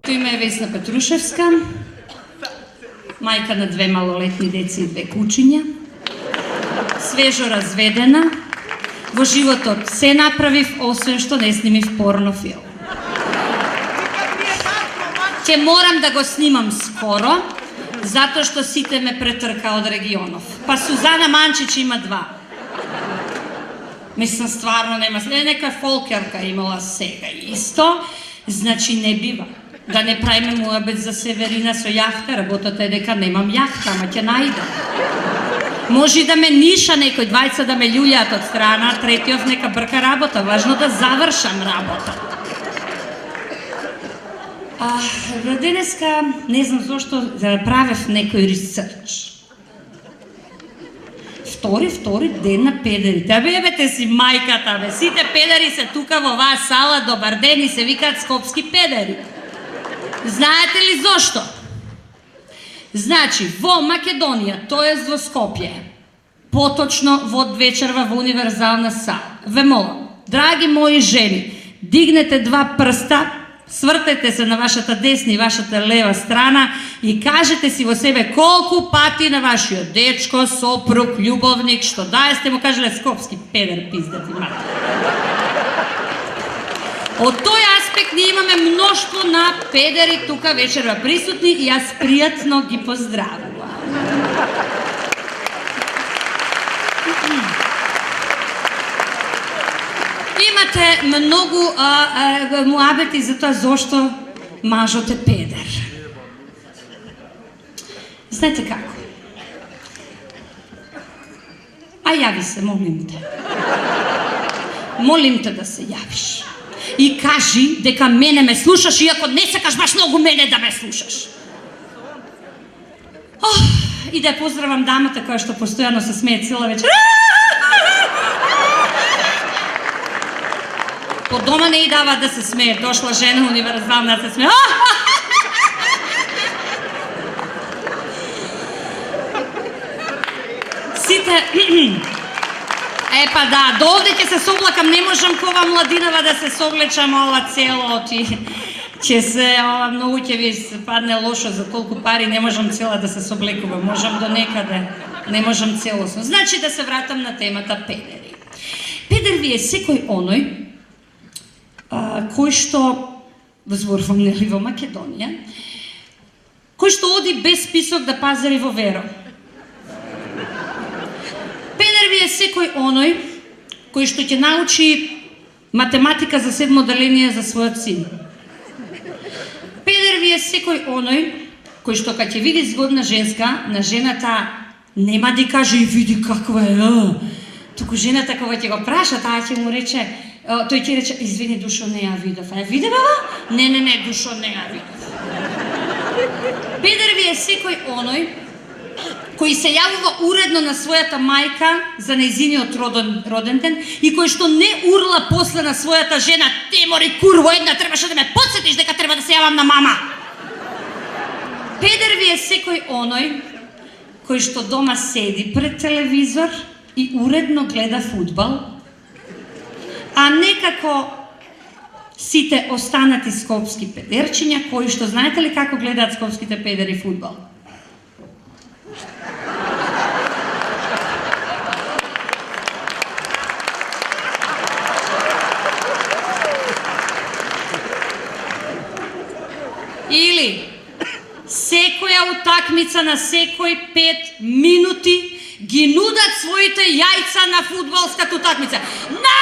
Име е Весна Петрушевска, мајка на 2 малолетни деца и 2 кучиња, свежо разведена, во животот се направив, освен што не снимив порнофилм. Ќе морам да го снимам скоро, затоа што сите ме претрка од регионов. Па Сузана Манчич има 2. Мислам, стварно нема. Нека фолкерка имала сега исто, значи не бива. Да не правиме муабет за Северина со јахта, работата е дека немам јахта, ама ќе најдам. Може да ме ниша некој, 20 да ме љулјаат од страна, третиот нека брка работа, важно да завршам работа. Денеска, не знам зошто, правев некој ресерч. Втори ден на педерите. Бебете си мајката, бе. Сите педери се тука во оваа сала, добар ден и се викаат скопски педери. Знаете ли зошто? Значи, во Македонија, тоест во Скопје, поточно во Двечерва во универзална сала, ве молам, драги мои жени, дигнете 2 прста, свртете се на вашата десна и вашата лева страна и кажете си во себе колку пати на вашиот дечко, сопруг, љубовник, што да сте му кажале скопски педер, пиздати мати. Од тој аспект ние имаме мноштво на педери тука вечерва присутни и јас пријатно ги поздравувам. Имате многу муабети за тоа зошто мажот е педер. Знаете како? Јави се, молим те. Молим те да се јавиш. И кажи дека мене ме слушаш, иако не сакаш баш многу мене да ме слушаш. И да ја поздравам дамата која што постојано се смее цела вечер. По дома не и дава да се смее, дошла жена универзална да се смее. Сите... Епа да, до овде ќе се соблакам, не можам кова младинава да се соблечам ова цело, ќе се, многу ќе ви падне лошо за толку пари, не можам цела да се соблекувам, можам до некаде, не можам целосно. Значи да се вратам на темата педери. Педер ви е секој оној, кој што, зборувам нели во Македонија, кој што оди без список да пазари во Веро. Педер ви е секој оној кој што ќе научи математика за 7 деление за својот син. Педер ви е секој оној кој што кога ќе види згодна женска, на жената нема да каже и види каква е, туку жената кога ќе го праша, таа ќе му рече, тој ќе рече, извини душо, не ја видов. Виде баба? Не, душо, не ја видов. Педер ви е секој оној кој се јавува уредно на својата мајка за нејзиниот роден ден и кој што не урла после на својата жена, те мори курво една, требаше да ме подсетиш дека треба да се јавам на мама. Педер ви е секој оној кој што дома седи пред телевизор и уредно гледа фудбал, а некако сите останати скопски педерчиња кои што знаете ли како гледаат скопските педери фудбал? Или секоја утакмица на секој 5 минути ги нудат своите јајца на фудбалската утакмица. На